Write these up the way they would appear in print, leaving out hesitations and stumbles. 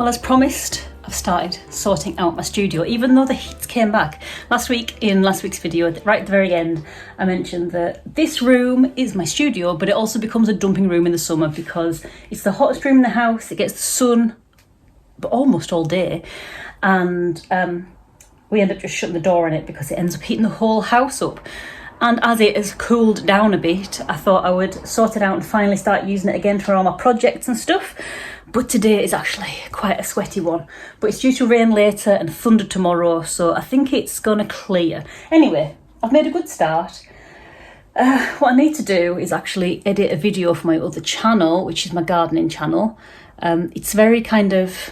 Well, as promised, I've started sorting out my studio, even though the heat came back. Last week, in last week's video, right at the very end, I mentioned that this room is my studio, but it also becomes a dumping room in the summer because it's the hottest room in the house. It gets the sun but almost all day, and we end up just shutting the door on it because it ends up heating the whole house up. And as it has cooled down a bit, I thought I would sort it out and finally start using it again for all my projects and stuff. But today is actually quite a sweaty one. But it's due to rain later and thunder tomorrow, so I think it's going to clear. Anyway, I've made a good start. What I need to do is actually edit a video for my other channel, which is my gardening channel. It's very kind of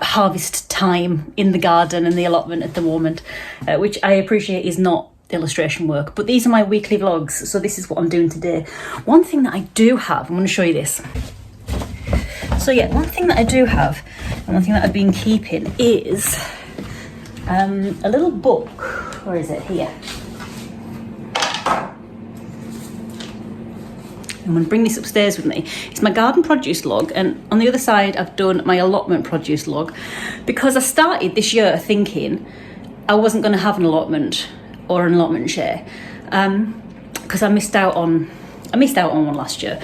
harvest time in the garden and the allotment at the moment, which I appreciate is not illustration work, but these are my weekly vlogs, so this is what I'm doing today. One thing that I do have, I'm going to show you this. So yeah, one thing that I do have, and one thing that I've been keeping is a little book. Where is it? Here. I'm going to bring this upstairs with me. It's my garden produce log, and on the other side I've done my allotment produce log, because I started this year thinking I wasn't going to have an allotment or an allotment share, because I missed out on one last year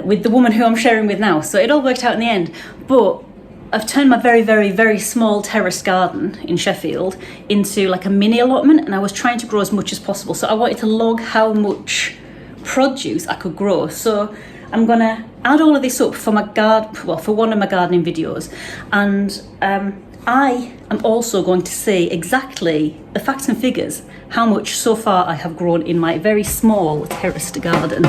with the woman who I'm sharing with now, so it all worked out in the end. But I've turned my very, very, very small terrace garden in Sheffield into like a mini allotment, and I was trying to grow as much as possible, so I wanted to log how much produce I could grow. So I'm gonna add all of this up for my for one of my gardening videos, and I am also going to say exactly the facts and figures, how much so far I have grown in my very small terraced garden.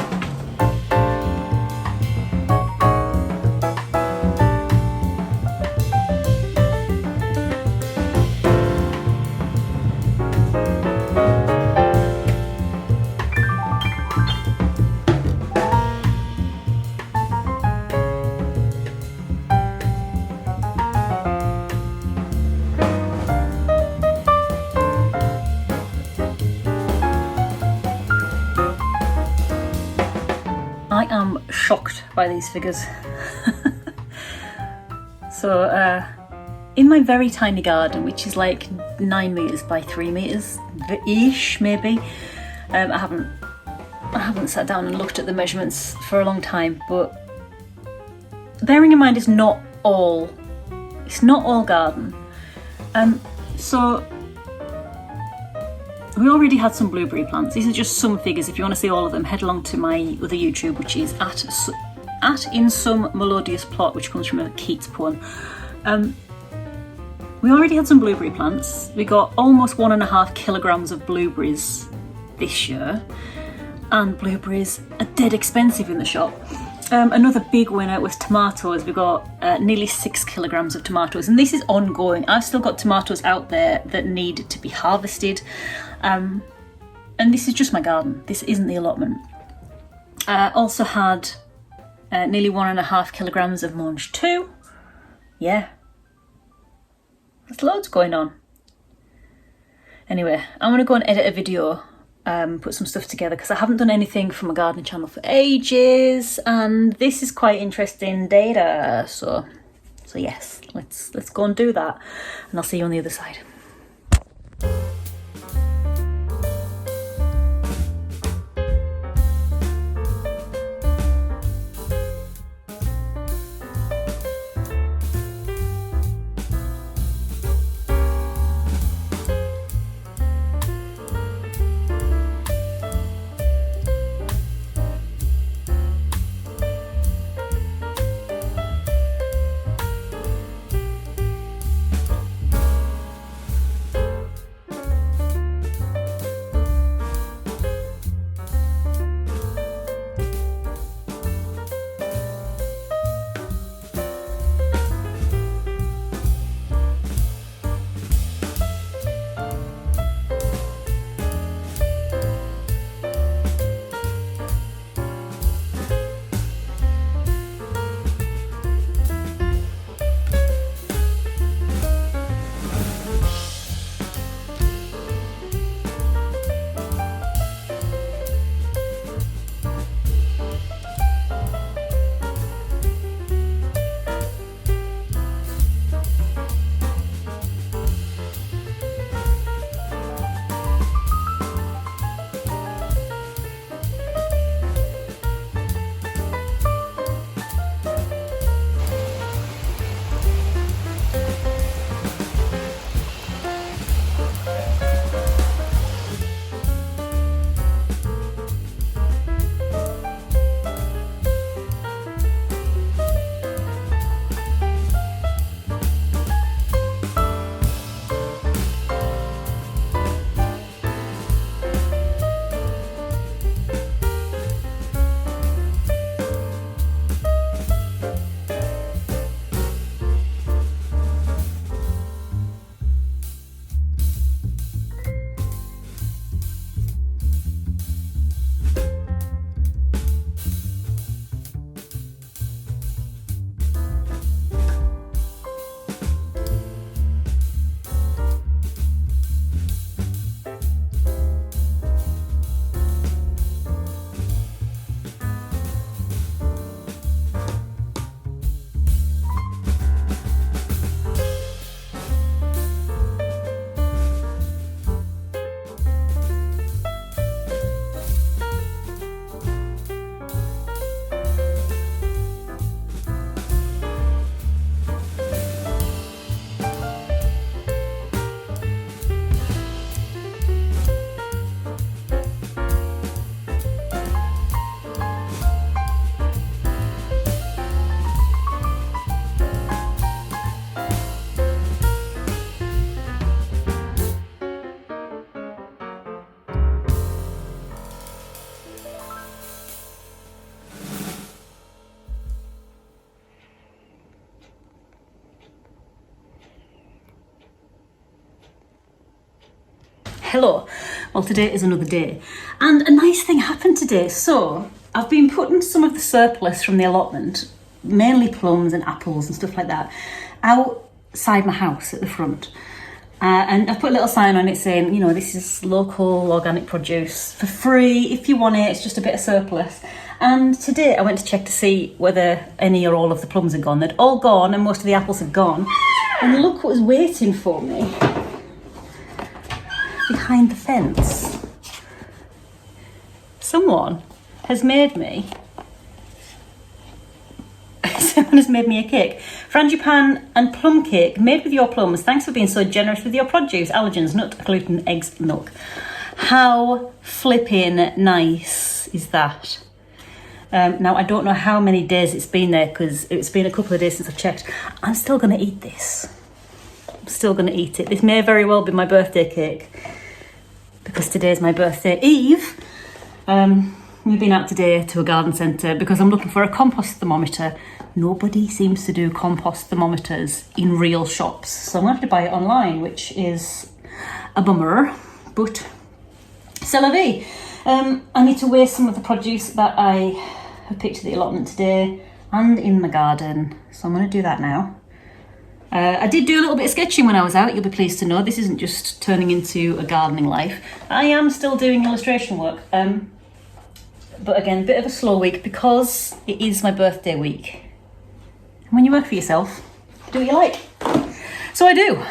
I am shocked by these figures. So in my very tiny garden, which is like 9 meters by 3 meters ish maybe, I haven't sat down and looked at the measurements for a long time, but bearing in mind it's not all garden. So we already had some blueberry plants. These are just some figures. If you want to see all of them, head along to my other YouTube, which is at In Some Melodious Plot, which comes from a Keats poem. We already had some blueberry plants. We got almost 1.5 kilograms of blueberries this year, and blueberries are dead expensive in the shop. Another big winner was tomatoes. We got nearly 6 kilograms of tomatoes, and this is ongoing. I've still got tomatoes out there that need to be harvested, and this is just my garden. This isn't the allotment. Also had nearly 1.5 kilograms of mange too. Yeah, there's loads going on. Anyway, I'm gonna go and edit a video, put some stuff together, because I haven't done anything for my gardening channel for ages, and this is quite interesting data. So yes, let's go and do that, and I'll see you on the other side. Hello. Well, today is another day. And a nice thing happened today. So, I've been putting some of the surplus from the allotment, mainly plums and apples and stuff like that, outside my house at the front. And I've put a little sign on it saying, you know, this is local organic produce for free. If you want it, it's just a bit of surplus. And today I went to check to see whether any or all of the plums had gone. They'd all gone and most of the apples had gone. And look what was waiting for me behind the fence. Someone has made me a cake. Frangipan and plum cake made with your plums. Thanks for being so generous with your produce, allergens, nut, gluten, eggs, milk. How flipping nice is that? Now, I don't know how many days it's been there because it's been a couple of days since I've checked. I'm still going to eat this. I'm still going to eat it. This may very well be my birthday cake because today's my birthday eve. We've been out today to a garden centre because I'm looking for a compost thermometer. Nobody seems to do compost thermometers in real shops, so I'm going to have to buy it online, which is a bummer, but c'est la vie. I need to weigh some of the produce that I have picked at the allotment today and in my garden, so I'm going to do that now. I did do a little bit of sketching when I was out, you'll be pleased to know. This isn't just turning into a gardening life. I am still doing illustration work, but again, a bit of a slow week because it is my birthday week. And when you work for yourself, do what you like. So I do.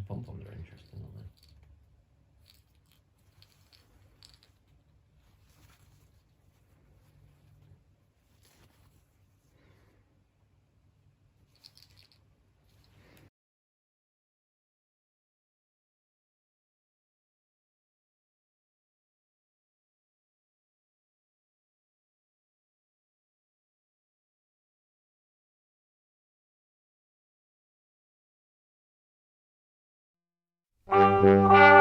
Pom-poms are interesting, aren't they?